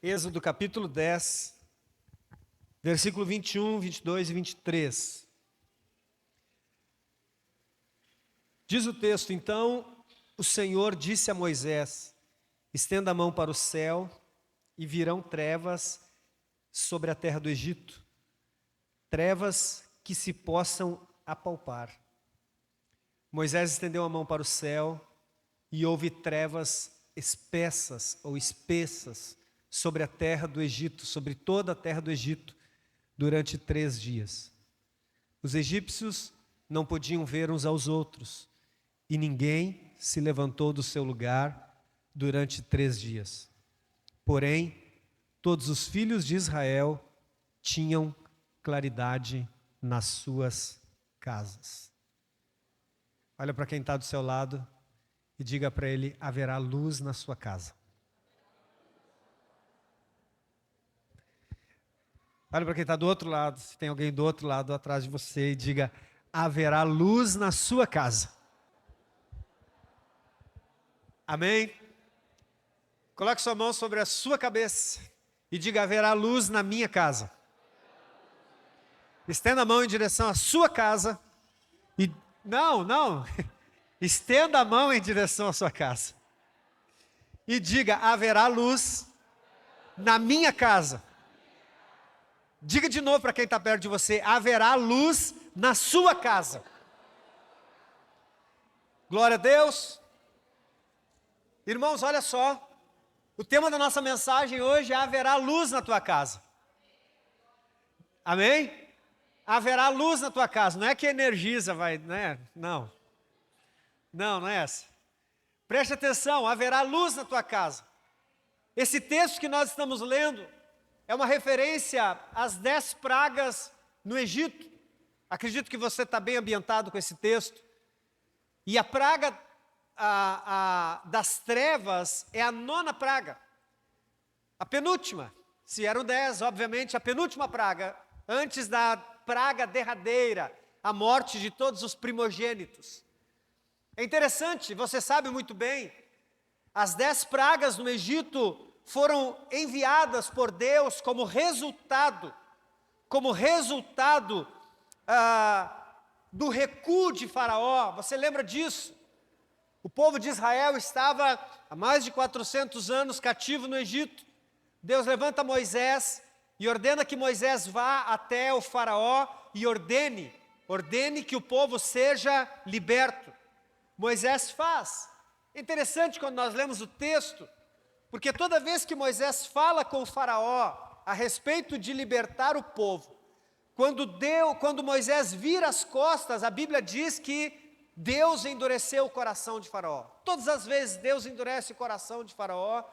Êxodo capítulo 10, versículo 21, 22 e 23. Diz o texto: então o Senhor disse a Moisés: estenda a mão para o céu e virão trevas sobre a terra do Egito, trevas que se possam apalpar. Moisés estendeu a mão para o céu e houve trevas espessas ou espessas sobre a terra do Egito, sobre toda a terra do Egito, durante 3 dias. Os egípcios não podiam ver uns aos outros, e ninguém se levantou do seu lugar durante 3 dias. Porém, todos os filhos de Israel tinham claridade nas suas casas. Olha para quem está do seu lado e diga para ele: haverá luz na sua casa. Olha para quem está do outro lado, se tem alguém do outro lado atrás de você, e diga: haverá luz na sua casa. Amém? Coloque sua mão sobre a sua cabeça e diga: haverá luz na minha casa. Estenda a mão em direção à sua casa e... Não. Estenda a mão em direção à sua casa e diga: haverá luz na minha casa. Diga de novo para quem está perto de você: haverá luz na sua casa. Glória a Deus. Irmãos, olha só. O tema da nossa mensagem hoje é: haverá luz na tua casa. Amém? Haverá luz na tua casa. Não é que energiza, vai, né? Não é essa. Preste atenção: haverá luz na tua casa. Esse texto que nós estamos lendo é uma referência às 10 pragas no Egito. Acredito que você está bem ambientado com esse texto. E a praga das trevas é a 9ª praga. A penúltima, se eram 10, obviamente, a penúltima praga, antes da praga derradeira, a morte de todos os primogênitos. É interessante, você sabe muito bem, as 10 pragas no Egito foram enviadas por Deus como resultado do recuo de Faraó. Você lembra disso? O povo de Israel estava há mais de 400 anos cativo no Egito. Deus levanta Moisés e ordena que Moisés vá até o Faraó e ordene que o povo seja liberto. Moisés faz. É interessante quando nós lemos o texto, porque toda vez que Moisés fala com o Faraó a respeito de libertar o povo, quando Moisés vira as costas, a Bíblia diz que Deus endureceu o coração de Faraó. Todas as vezes Deus endurece o coração de Faraó,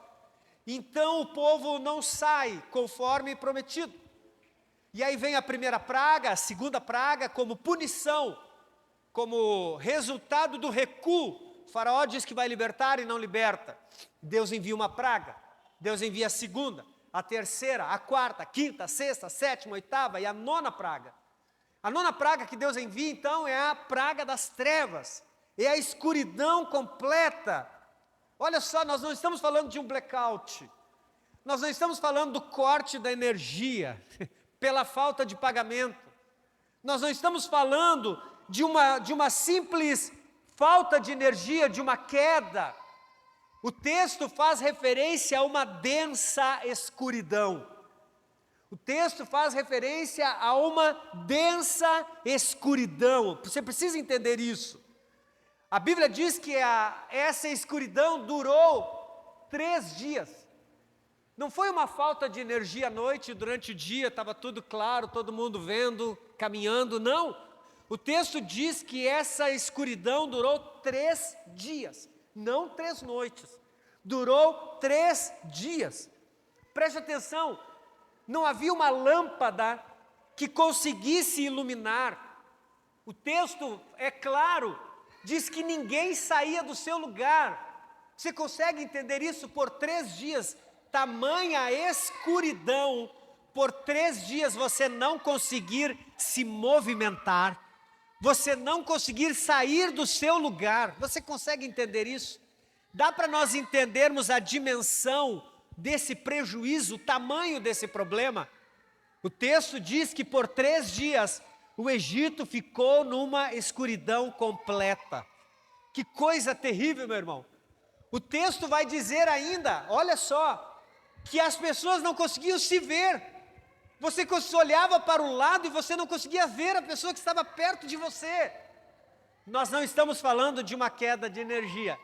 então o povo não sai conforme prometido. E aí vem a primeira praga, a segunda praga, como punição, como resultado do recuo. O Faraó diz que vai libertar e não liberta. Deus envia uma praga, Deus envia a segunda, a terceira, a quarta, a quinta, a sexta, a sétima, a oitava e a 9ª praga. A 9ª praga que Deus envia, então, é a praga das trevas, é a escuridão completa. Olha só, nós não estamos falando de um blackout, nós não estamos falando do corte da energia pela falta de pagamento, nós não estamos falando de uma simples falta de energia, de uma queda. O texto faz referência a uma densa escuridão. O texto faz referência a uma densa escuridão. Você precisa entender isso. A Bíblia diz que essa escuridão durou 3 dias. Não foi uma falta de energia à noite, durante o dia estava tudo claro, todo mundo vendo, caminhando, não. O texto diz que essa escuridão durou 3 dias, não 3 noites. Durou 3 dias. Preste atenção, não havia uma lâmpada que conseguisse iluminar. O texto é claro, diz que ninguém saía do seu lugar. Você consegue entender isso? Por 3 dias, tamanha escuridão, por 3 dias você não conseguir se movimentar, você não conseguir sair do seu lugar. Você consegue entender isso? Dá para nós entendermos a dimensão desse prejuízo, o tamanho desse problema. O texto diz que por 3 dias o Egito ficou numa escuridão completa. Que coisa terrível, meu irmão. O texto vai dizer ainda, olha só, que as pessoas não conseguiam se ver. Você olhava para o lado e você não conseguia ver a pessoa que estava perto de você. Nós não estamos falando de uma queda de energia.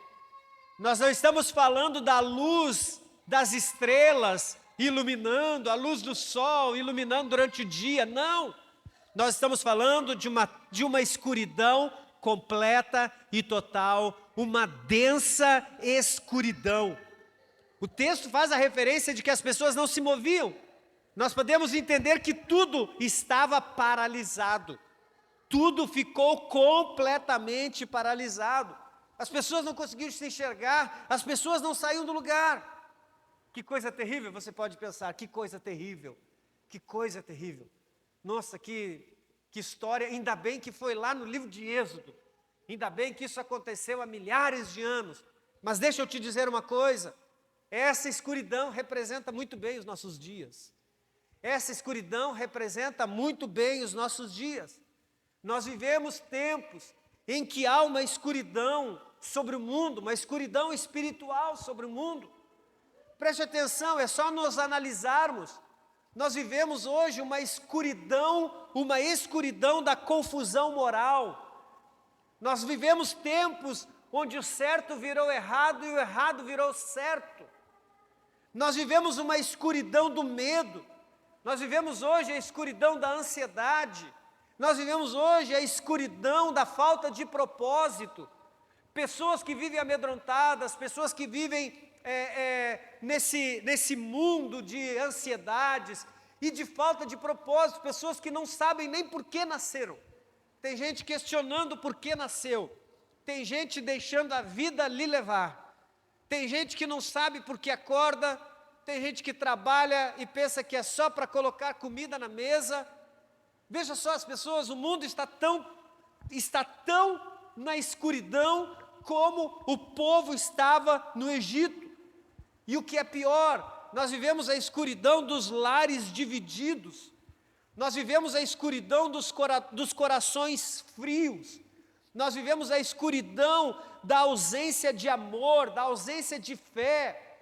Nós não estamos falando da luz das estrelas iluminando, a luz do sol iluminando durante o dia. Não. Nós estamos falando de uma escuridão completa e total, uma densa escuridão. O texto faz a referência de que as pessoas não se moviam. Nós podemos entender que tudo estava paralisado. Tudo ficou completamente paralisado. As pessoas não conseguiam se enxergar, as pessoas não saíam do lugar. Que coisa terrível, você pode pensar, que coisa terrível, que coisa terrível. Nossa, que história, ainda bem que foi lá no livro de Êxodo, ainda bem que isso aconteceu há milhares de anos. Mas deixa eu te dizer uma coisa, essa escuridão representa muito bem os nossos dias. Essa escuridão representa muito bem os nossos dias. Nós vivemos tempos em que há uma escuridão sobre o mundo, uma escuridão espiritual sobre o mundo. Preste atenção, é só nós analisarmos. Nós vivemos hoje uma escuridão da confusão moral. Nós vivemos tempos onde o certo virou errado e o errado virou certo. Nós vivemos uma escuridão do medo. Nós vivemos hoje a escuridão da ansiedade. Nós vivemos hoje a escuridão da falta de propósito. Pessoas que vivem amedrontadas, pessoas que vivem nesse mundo de ansiedades e de falta de propósito, pessoas que não sabem nem por que nasceram. Tem gente questionando por que nasceu, tem gente deixando a vida lhe levar, tem gente que não sabe por que acorda, tem gente que trabalha e pensa que é só para colocar comida na mesa. Veja só as pessoas, o mundo está tão na escuridão como o povo estava no Egito. E o que é pior, nós vivemos a escuridão dos lares divididos, nós vivemos a escuridão dos corações frios, nós vivemos a escuridão da ausência de amor, da ausência de fé.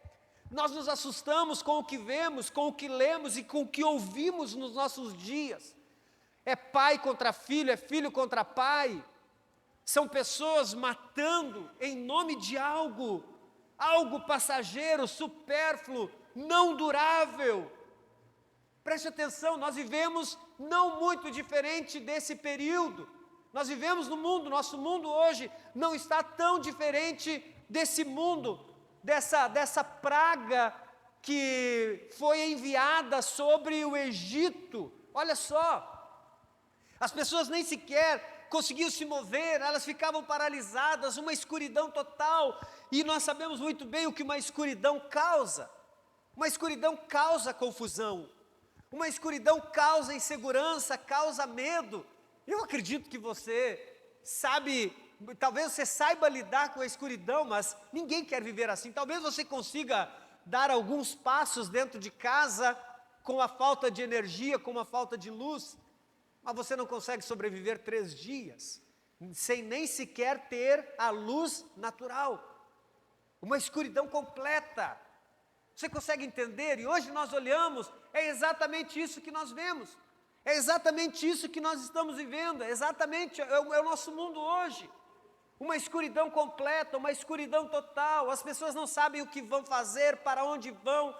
Nós nos assustamos com o que vemos, com o que lemos e com o que ouvimos nos nossos dias. É pai contra filho, é filho contra pai. São pessoas matando em nome de algo passageiro, supérfluo, não durável. Preste atenção, nós vivemos não muito diferente desse período. Nós vivemos no mundo, nosso mundo hoje não está tão diferente desse mundo, dessa praga que foi enviada sobre o Egito. Olha só, as pessoas nem sequer conseguiam se mover, elas ficavam paralisadas, uma escuridão total. E nós sabemos muito bem o que uma escuridão causa. Uma escuridão causa confusão, uma escuridão causa insegurança, causa medo. Eu acredito que você sabe, talvez você saiba lidar com a escuridão, mas ninguém quer viver assim. Talvez você consiga dar alguns passos dentro de casa com a falta de energia, com a falta de luz, mas você não consegue sobreviver 3 dias, sem nem sequer ter a luz natural. Uma escuridão completa. Você consegue entender? E hoje nós olhamos, é exatamente isso que nós vemos. É exatamente isso que nós estamos vivendo, é o nosso mundo hoje. Uma escuridão completa, uma escuridão total. As pessoas não sabem o que vão fazer, para onde vão.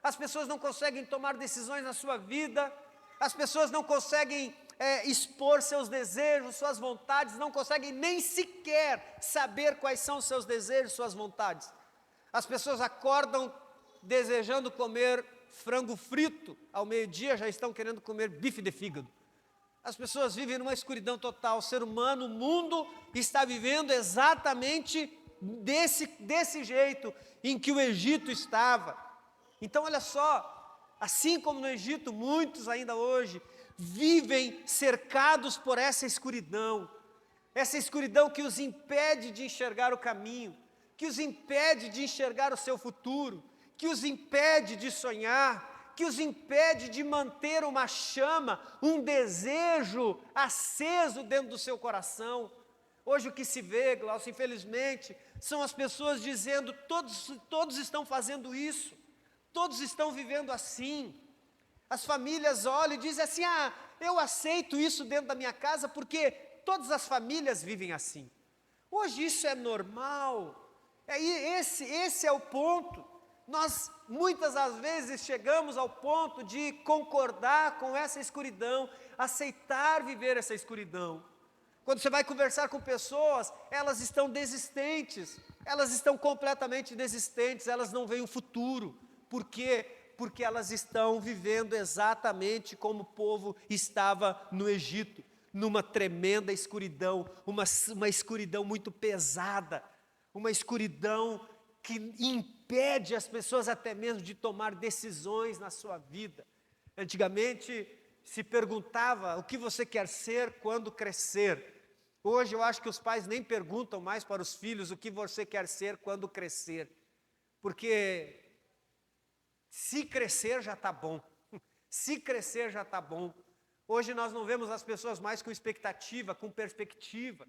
As pessoas não conseguem tomar decisões na sua vida. As pessoas não conseguem expor seus desejos, suas vontades, não conseguem nem sequer saber quais são os seus desejos, suas vontades. As pessoas acordam desejando comer frango frito, ao meio-dia já estão querendo comer bife de fígado. As pessoas vivem numa escuridão total. O ser humano, o mundo está vivendo exatamente desse jeito em que o Egito estava. Então olha só, assim como no Egito, muitos ainda hoje vivem cercados por essa escuridão que os impede de enxergar o caminho, que os impede de enxergar o seu futuro, que os impede de sonhar, que os impede de manter uma chama, um desejo aceso dentro do seu coração. Hoje o que se vê, Glaucio, infelizmente, são as pessoas dizendo, todos estão fazendo isso, todos estão vivendo assim. As famílias olham e dizem assim, eu aceito isso dentro da minha casa porque todas as famílias vivem assim. Hoje isso é normal. Esse é o ponto. Nós muitas das vezes chegamos ao ponto de concordar com essa escuridão, aceitar viver essa escuridão. Quando você vai conversar com pessoas, elas estão desistentes, elas estão completamente desistentes, elas não veem o futuro. Por quê? Porque elas estão vivendo exatamente como o povo estava no Egito, numa tremenda escuridão, uma escuridão muito pesada, uma escuridão que impede as pessoas até mesmo de tomar decisões na sua vida. Antigamente se perguntava o que você quer ser quando crescer. Hoje eu acho que os pais nem perguntam mais para os filhos o que você quer ser quando crescer, porque se crescer já está bom, se crescer já está bom. Hoje nós não vemos as pessoas mais com expectativa, com perspectiva.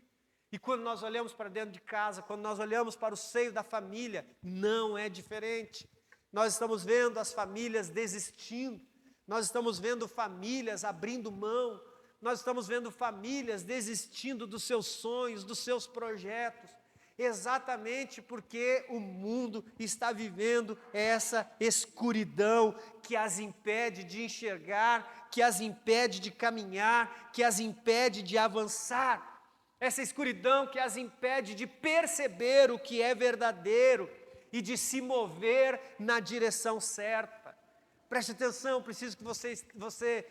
E quando nós olhamos para dentro de casa, quando nós olhamos para o seio da família, não é diferente. Nós estamos vendo as famílias desistindo, nós estamos vendo famílias abrindo mão, nós estamos vendo famílias desistindo dos seus sonhos, dos seus projetos, exatamente porque o mundo está vivendo essa escuridão que as impede de enxergar, que as impede de caminhar, que as impede de avançar. Essa escuridão que as impede de perceber o que é verdadeiro e de se mover na direção certa. Preste atenção, preciso que você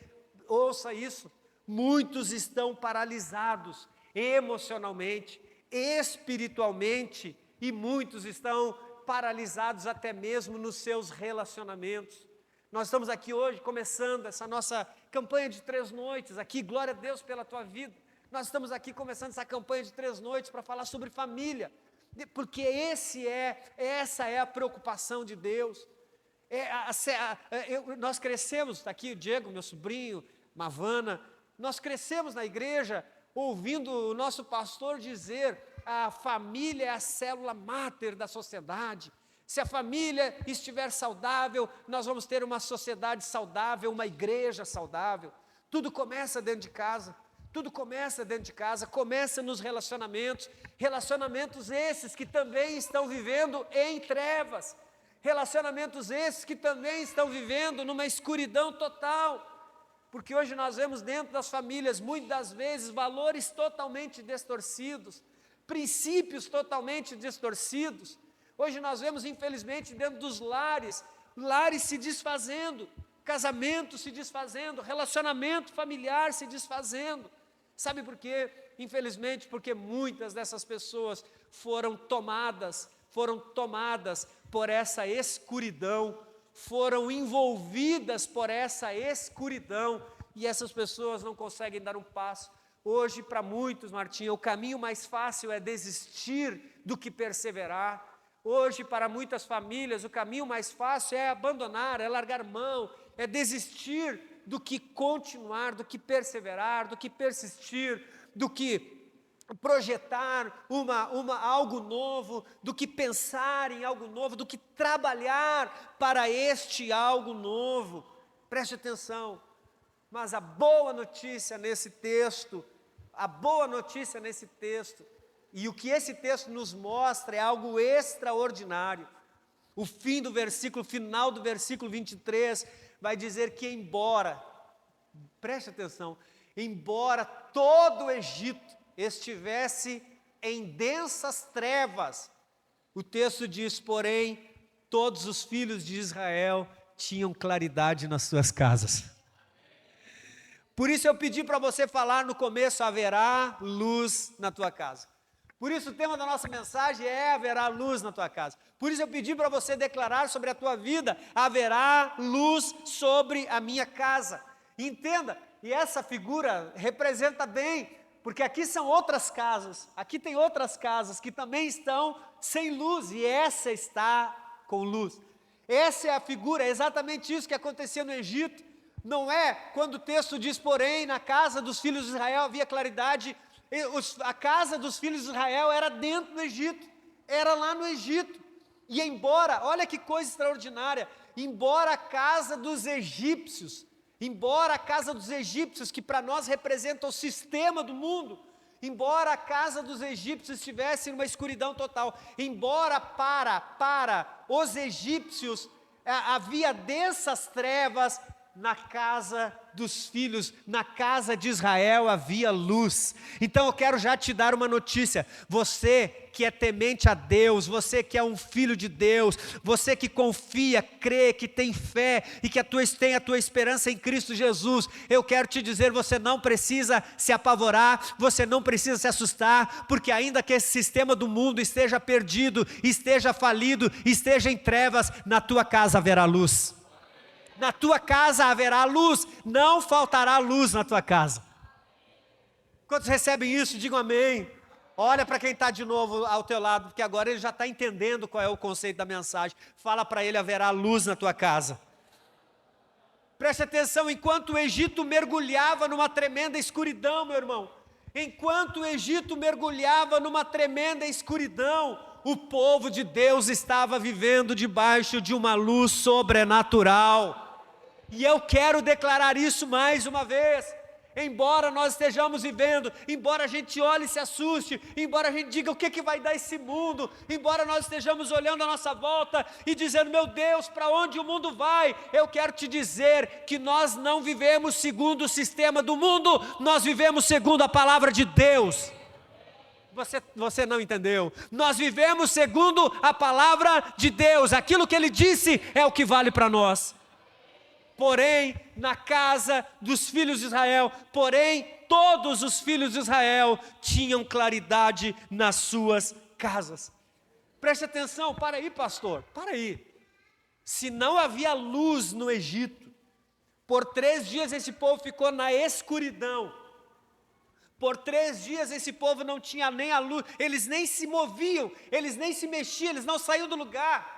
ouça isso. Muitos estão paralisados emocionalmente, espiritualmente, e muitos estão paralisados até mesmo nos seus relacionamentos. Nós estamos aqui hoje começando essa nossa campanha de 3 noites, aqui, glória a Deus pela tua vida. Nós estamos aqui começando essa campanha de 3 noites para falar sobre família, porque essa é a preocupação de Deus. Nós crescemos, está aqui o Diego, meu sobrinho, Mavana, nós crescemos na igreja ouvindo o nosso pastor dizer: a família é a célula máter da sociedade. Se a família estiver saudável, nós vamos ter uma sociedade saudável, uma igreja saudável. Tudo começa dentro de casa. Tudo começa dentro de casa, começa nos relacionamentos, relacionamentos esses que também estão vivendo em trevas, relacionamentos esses que também estão vivendo numa escuridão total, porque hoje nós vemos dentro das famílias, muitas das vezes, valores totalmente distorcidos, princípios totalmente distorcidos. Hoje nós vemos, infelizmente, dentro dos lares se desfazendo, casamento se desfazendo, relacionamento familiar se desfazendo. Sabe por quê? Infelizmente, porque muitas dessas pessoas foram tomadas por essa escuridão, foram envolvidas por essa escuridão, e essas pessoas não conseguem dar um passo. Hoje, para muitos, Martinha, o caminho mais fácil é desistir do que perseverar. Hoje, para muitas famílias, o caminho mais fácil é abandonar, é largar mão, é desistir do que continuar, do que perseverar, do que persistir, do que projetar algo novo, do que pensar em algo novo, do que trabalhar para este algo novo. Preste atenção, mas a boa notícia nesse texto, e o que esse texto nos mostra é algo extraordinário. O final do versículo 23, vai dizer que preste atenção, embora todo o Egito estivesse em densas trevas, o texto diz, porém, todos os filhos de Israel tinham claridade nas suas casas. Por isso eu pedi para você falar no começo: haverá luz na tua casa. Por isso o tema da nossa mensagem é: haverá luz na tua casa. Por isso eu pedi para você declarar sobre a tua vida: haverá luz sobre a minha casa. Entenda, e essa figura representa bem, porque aqui são outras casas, aqui tem outras casas que também estão sem luz, e essa está com luz. Essa é a figura, é exatamente isso que acontecia no Egito. Não é quando o texto diz, porém, na casa dos filhos de Israel havia claridade. A casa dos filhos de Israel era dentro do Egito, era lá no Egito. E embora, olha que coisa extraordinária, embora a casa dos egípcios, que para nós representa o sistema do mundo, embora a casa dos egípcios estivesse numa escuridão total, embora para os egípcios havia densas trevas, na casa dos filhos, na casa de Israel havia luz. Então eu quero já te dar uma notícia, você que é temente a Deus, você que é um filho de Deus, você que confia, crê, que tem fé e que tem a tua esperança em Cristo Jesus, eu quero te dizer, você não precisa se apavorar, você não precisa se assustar, porque ainda que esse sistema do mundo esteja perdido, esteja falido, esteja em trevas, na tua casa haverá luz. Na tua casa haverá luz, não faltará luz na tua casa. Quantos recebem isso, digam amém. Olha para quem está de novo ao teu lado, porque agora ele já está entendendo qual é o conceito da mensagem. Fala para ele, haverá luz na tua casa. Preste atenção, enquanto o Egito mergulhava numa tremenda escuridão, meu irmão, enquanto o Egito mergulhava numa tremenda escuridão, o povo de Deus estava vivendo debaixo de uma luz sobrenatural. E eu quero declarar isso mais uma vez, embora nós estejamos vivendo, embora a gente olhe e se assuste, embora a gente diga o que vai dar esse mundo, embora nós estejamos olhando a nossa volta e dizendo, meu Deus, para onde o mundo vai? Eu quero te dizer que nós não vivemos segundo o sistema do mundo, nós vivemos segundo a palavra de Deus. Você não entendeu, nós vivemos segundo a palavra de Deus, aquilo que Ele disse é o que vale para nós. Porém, na casa dos filhos de Israel, todos os filhos de Israel tinham claridade nas suas casas. Preste atenção, para aí pastor, para aí. Se não havia luz no Egito, por 3 dias esse povo ficou na escuridão. Por 3 dias esse povo não tinha nem a luz, eles nem se moviam, eles nem se mexiam, eles não saíam do lugar.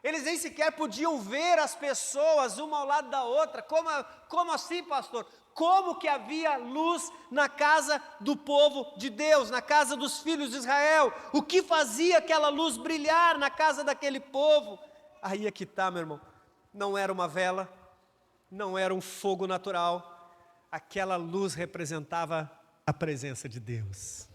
Eles nem sequer podiam ver as pessoas uma ao lado da outra. Como assim, pastor? Como que havia luz na casa do povo de Deus, na casa dos filhos de Israel? O que fazia aquela luz brilhar na casa daquele povo? Aí é que está, meu irmão. Não era uma vela, não era um fogo natural. Aquela luz representava a presença de Deus.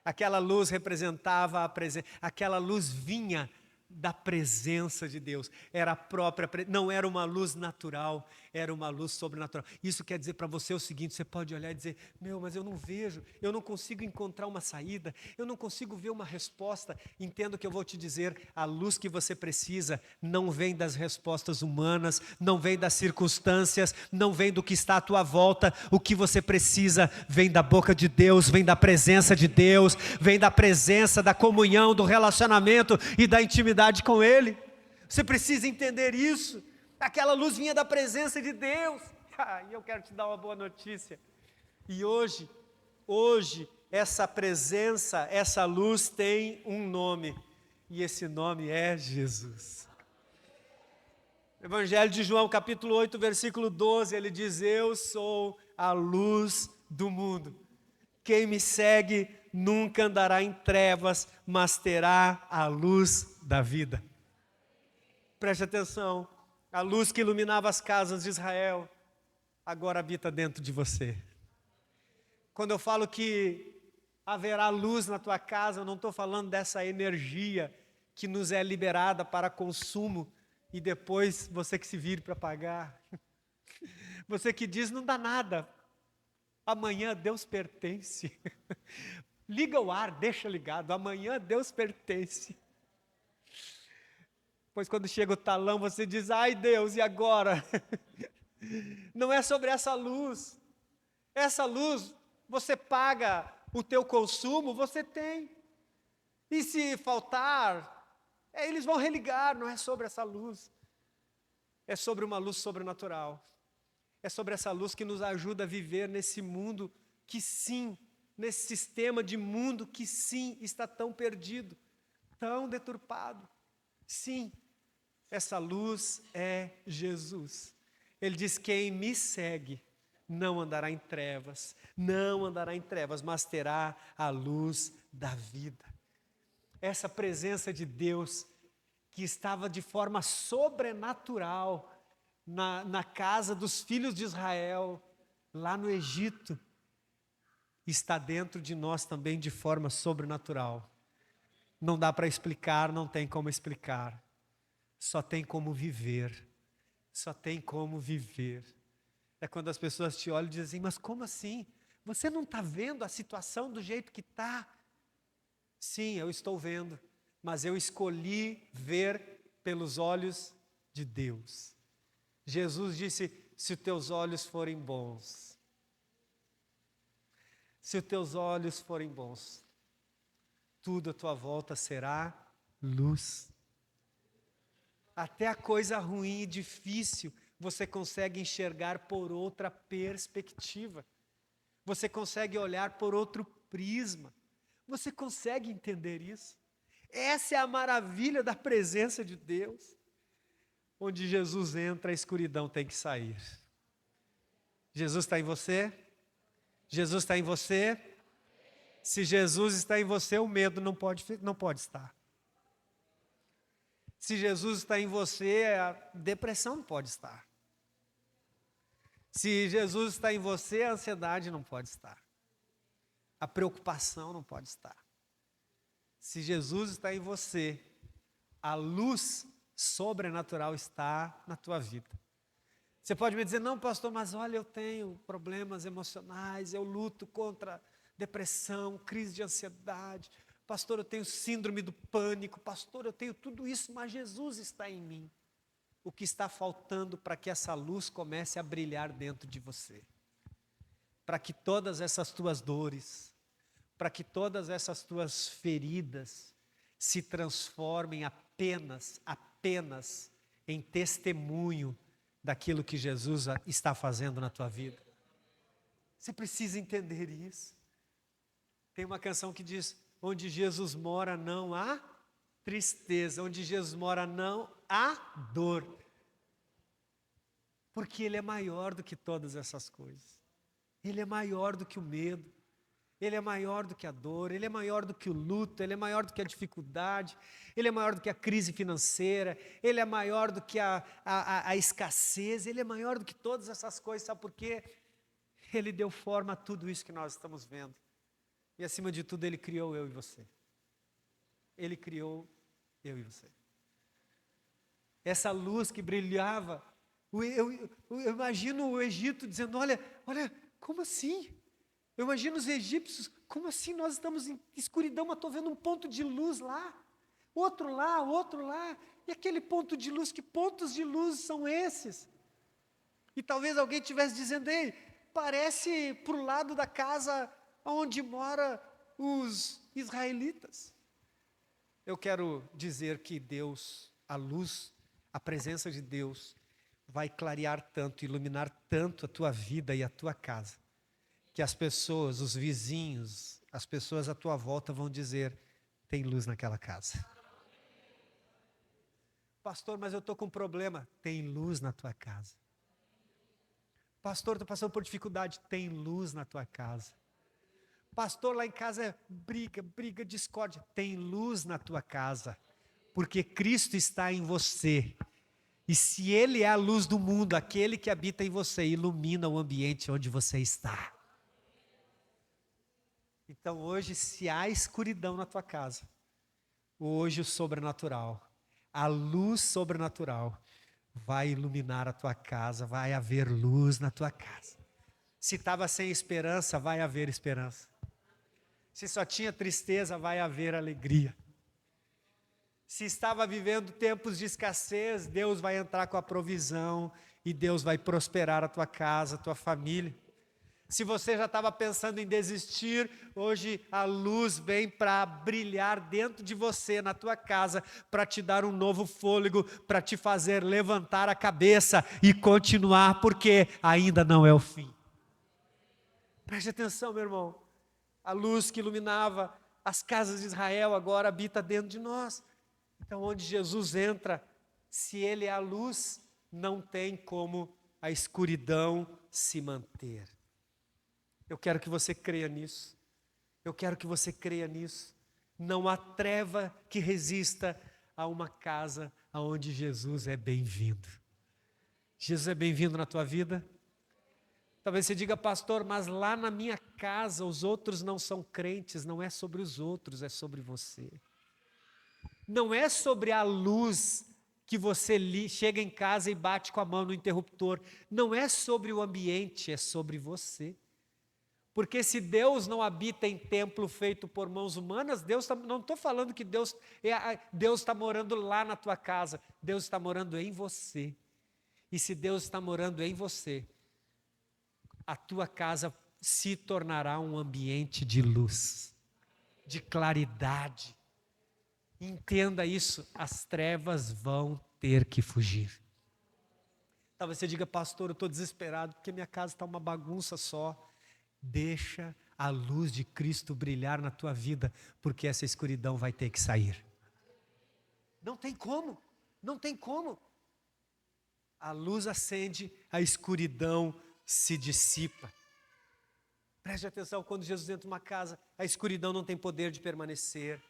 Aquela luz representava a presença, aquela luz vinha da presença de Deus, era a própria, não era uma luz natural, era uma luz sobrenatural. Isso quer dizer para você o seguinte, você pode olhar e dizer, mas eu não vejo, eu não consigo encontrar uma saída, eu não consigo ver uma resposta. Entenda o que eu vou te dizer, a luz que você precisa não vem das respostas humanas, não vem das circunstâncias, não vem do que está à tua volta, o que você precisa vem da boca de Deus, vem da presença de Deus, vem da presença, da comunhão, do relacionamento e da intimidade com Ele. Você precisa entender isso. Aquela luz vinha da presença de Deus. E eu quero te dar uma boa notícia. E hoje, essa presença, essa luz tem um nome. E esse nome é Jesus. Evangelho de João, capítulo 8, versículo 12, ele diz, eu sou a luz do mundo. Quem me segue nunca andará em trevas, mas terá a luz da vida. Preste atenção, a luz que iluminava as casas de Israel, agora habita dentro de você. Quando eu falo que haverá luz na tua casa, eu não estou falando dessa energia que nos é liberada para consumo, e depois você que se vire para pagar. Você que diz, não dá nada, amanhã Deus pertence. Liga o ar, deixa ligado, amanhã Deus pertence. Pois quando chega o talão, você diz, ai Deus, e agora? Não é sobre essa luz. Essa luz, você paga o teu consumo, você tem. E se faltar, eles vão religar, não é sobre essa luz. É sobre uma luz sobrenatural. É sobre essa luz que nos ajuda a viver nesse mundo que sim, nesse sistema de mundo que sim, está tão perdido, tão deturpado. Sim, Essa luz é Jesus. Ele diz: quem me segue não andará em trevas, mas terá a luz da vida. Essa presença de Deus que estava de forma sobrenatural na casa dos filhos de Israel, lá no Egito, está dentro de nós também de forma sobrenatural. Não dá para explicar, não tem como explicar. Só tem como viver. Só tem como viver. É quando as pessoas te olham e dizem: mas como assim? Você não está vendo a situação do jeito que está? Sim, eu estou vendo, mas eu escolhi ver pelos olhos de Deus. Jesus disse: se os teus olhos forem bons, se os teus olhos forem bons, tudo à tua volta será luz. Até a coisa ruim e difícil você consegue enxergar por outra perspectiva. Você consegue olhar por outro prisma. Você consegue entender isso? Essa é a maravilha da presença de Deus. Onde Jesus entra, a escuridão tem que sair. Jesus está em você? Jesus está em você? Se Jesus está em você, o medo não pode estar. Se Jesus está em você, a depressão não pode estar. Se Jesus está em você, a ansiedade não pode estar. A preocupação não pode estar. Se Jesus está em você, a luz sobrenatural está na tua vida. Você pode me dizer: não, pastor, mas olha, eu tenho problemas emocionais, eu luto contra depressão, crise de ansiedade. Pastor, eu tenho síndrome do pânico. Pastor, eu tenho tudo isso, mas Jesus está em mim. O que está faltando para que essa luz comece a brilhar dentro de você? Para que todas essas tuas dores, para que todas essas tuas feridas se transformem apenas em testemunho daquilo que Jesus está fazendo na tua vida. Você precisa entender isso. Tem uma canção que diz: onde Jesus mora não há tristeza, onde Jesus mora não há dor. Porque Ele é maior do que todas essas coisas. Ele é maior do que o medo. Ele é maior do que a dor, Ele é maior do que o luto, Ele é maior do que a dificuldade, Ele é maior do que a crise financeira, Ele é maior do que a escassez, Ele é maior do que todas essas coisas. Sabe por quê? Ele deu forma a tudo isso que nós estamos vendo. E acima de tudo, Ele criou eu e você. Ele criou eu e você. Essa luz que brilhava, eu imagino o Egito dizendo: olha, como assim? Eu imagino os egípcios: como assim nós estamos em escuridão, mas estou vendo um ponto de luz lá, outro lá, e aquele ponto de luz, que pontos de luz são esses? E talvez alguém estivesse dizendo: ei, parece para o lado da casa onde moram os israelitas. Eu quero dizer que Deus, a luz, a presença de Deus, vai clarear tanto, iluminar tanto a tua vida e a tua casa, que as pessoas, os vizinhos, as pessoas à tua volta vão dizer: tem luz naquela casa. Pastor, mas eu estou com um problema. Tem luz na tua casa. Pastor, estou passando por dificuldade. Tem luz na tua casa. Pastor, lá em casa é briga, discórdia. Tem luz na tua casa, porque Cristo está em você. E se Ele é a luz do mundo, aquele que habita em você ilumina o ambiente onde você está. Então hoje, se há escuridão na tua casa, hoje o sobrenatural, a luz sobrenatural vai iluminar a tua casa, vai haver luz na tua casa. Se estava sem esperança, vai haver esperança. Se só tinha tristeza, vai haver alegria. Se estava vivendo tempos de escassez, Deus vai entrar com a provisão e Deus vai prosperar a tua casa, a tua família. Se você já estava pensando em desistir, hoje a luz vem para brilhar dentro de você, na tua casa, para te dar um novo fôlego, para te fazer levantar a cabeça e continuar, porque ainda não é o fim. Preste atenção, meu irmão. A luz que iluminava as casas de Israel agora habita dentro de nós. Então, onde Jesus entra, Se Ele é a luz, não tem como a escuridão se manter. Eu quero que você creia nisso. Eu quero que você creia nisso. Não há treva que resista a uma casa onde Jesus é bem-vindo. Jesus é bem-vindo na tua vida? Talvez você diga, pastor, mas lá na minha casa os outros não são crentes. Não é sobre os outros, é sobre você. Não é sobre a luz que você chega em casa e bate com a mão no interruptor. Não é sobre o ambiente, é sobre você. Porque se Deus não habita em templo feito por mãos humanas, não estou falando que Deus está morando lá na tua casa. Deus está morando em você. E se Deus está morando em você, a tua casa se tornará um ambiente de luz, de claridade. Entenda isso, as trevas vão ter que fugir. Talvez você diga, pastor, eu estou desesperado porque minha casa está uma bagunça só. Deixa a luz de Cristo brilhar na tua vida, porque essa escuridão vai ter que sair. Não tem como, não tem como. A luz acende, a escuridão se dissipa. Preste atenção, quando Jesus entra numa casa, a escuridão não tem poder de permanecer.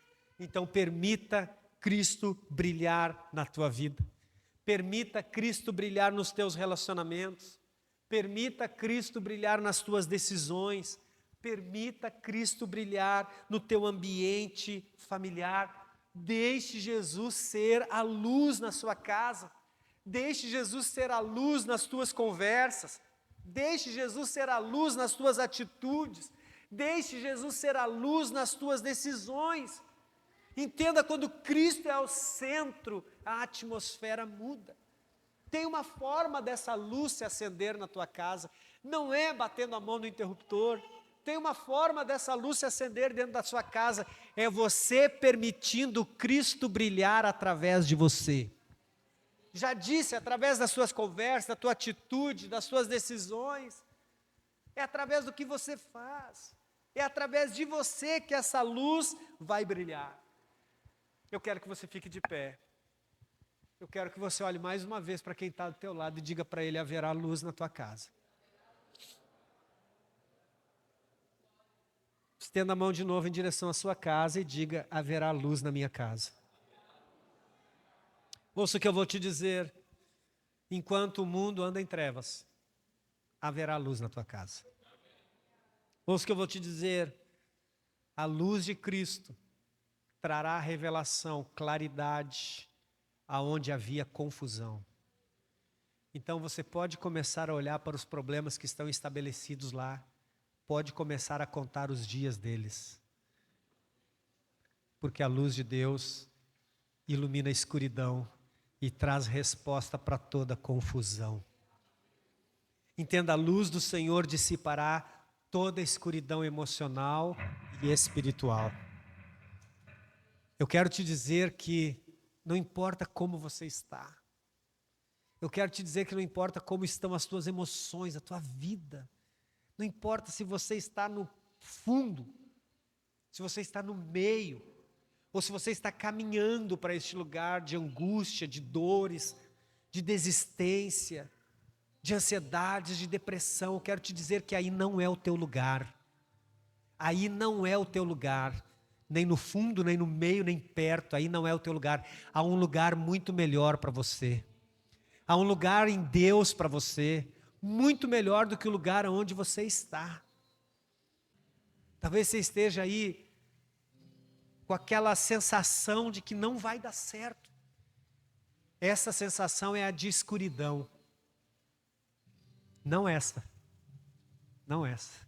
Então permita Cristo brilhar na tua vida. Permita Cristo brilhar nos teus relacionamentos. Permita Cristo brilhar nas tuas decisões. Permita Cristo brilhar no teu ambiente familiar. Deixe Jesus ser a luz na sua casa. Deixe Jesus ser a luz nas tuas conversas. Deixe Jesus ser a luz nas tuas atitudes. Deixe Jesus ser a luz nas tuas decisões. Entenda, quando Cristo é o centro, a atmosfera muda. Tem uma forma dessa luz se acender na tua casa. Não é batendo a mão no interruptor. Tem uma forma dessa luz se acender dentro da sua casa. É você permitindo Cristo brilhar através de você. Já disse, através das suas conversas, da tua atitude, das suas decisões. É através do que você faz. É através de você que essa luz vai brilhar. Eu quero que você fique de pé. Eu quero que você olhe mais uma vez para quem está do teu lado e diga para ele, haverá luz na tua casa. Estenda a mão de novo em direção à sua casa e diga, haverá luz na minha casa. Ouça o que eu vou te dizer. Enquanto o mundo anda em trevas, haverá luz na tua casa. Ouça o que eu vou te dizer. A luz de Cristo trará revelação, claridade, aonde havia confusão. Então você pode começar a olhar para os problemas que estão estabelecidos lá, pode começar a contar os dias deles. Porque a luz de Deus ilumina a escuridão e traz resposta para toda confusão. Entenda, a luz do Senhor dissipará toda a escuridão emocional e espiritual. Eu quero te dizer que não importa como você está. Eu quero te dizer que não importa como estão as tuas emoções, a tua vida. Não importa se você está no fundo, se você está no meio, ou se você está caminhando para este lugar de angústia, de dores, de desistência, de ansiedades, de depressão. Eu quero te dizer que aí não é o teu lugar. Aí não é o teu lugar. Nem no fundo, nem no meio, nem perto, aí não é o teu lugar. Há um lugar muito melhor para você. Há um lugar em Deus para você, muito melhor do que o lugar onde você está. Talvez você esteja aí com aquela sensação de que não vai dar certo. Essa sensação é a de escuridão. Não essa. Não essa.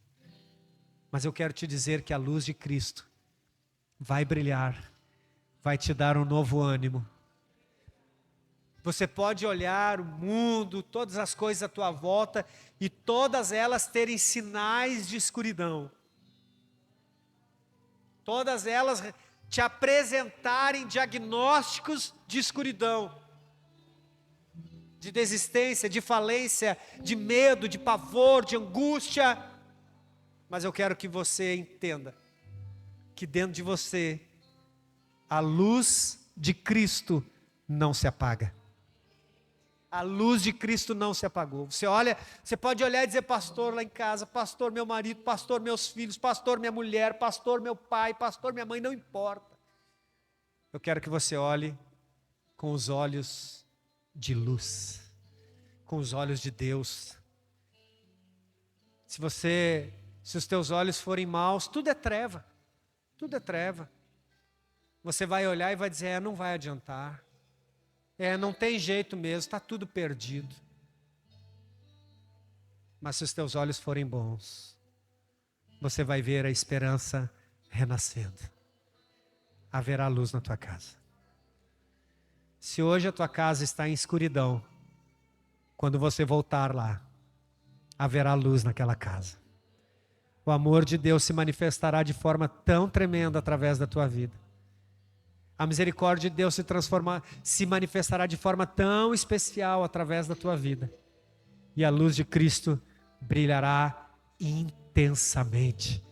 Mas eu quero te dizer que a luz de Cristo vai brilhar, vai te dar um novo ânimo. Você pode olhar o mundo, todas as coisas à tua volta e todas elas terem sinais de escuridão. Todas elas te apresentarem diagnósticos de escuridão, de desistência, de falência, de medo, de pavor, de angústia. Mas eu quero que você entenda que dentro de você, a luz de Cristo não se apaga. A luz de Cristo não se apagou. Você olha, você pode olhar e dizer, pastor lá em casa, pastor meu marido, pastor meus filhos, pastor minha mulher, pastor meu pai, pastor minha mãe, não importa. Eu quero que você olhe com os olhos de luz, com os olhos de Deus. Se os teus olhos forem maus, tudo é treva, tudo é treva. Você vai olhar e vai dizer, não vai adiantar. Não tem jeito mesmo, está tudo perdido. Mas se os teus olhos forem bons, você vai ver a esperança renascendo. Haverá luz na tua casa. Se hoje a tua casa está em escuridão, quando você voltar lá, haverá luz naquela casa. O amor de Deus se manifestará de forma tão tremenda através da tua vida. A misericórdia de Deus se manifestará de forma tão especial através da tua vida. E a luz de Cristo brilhará intensamente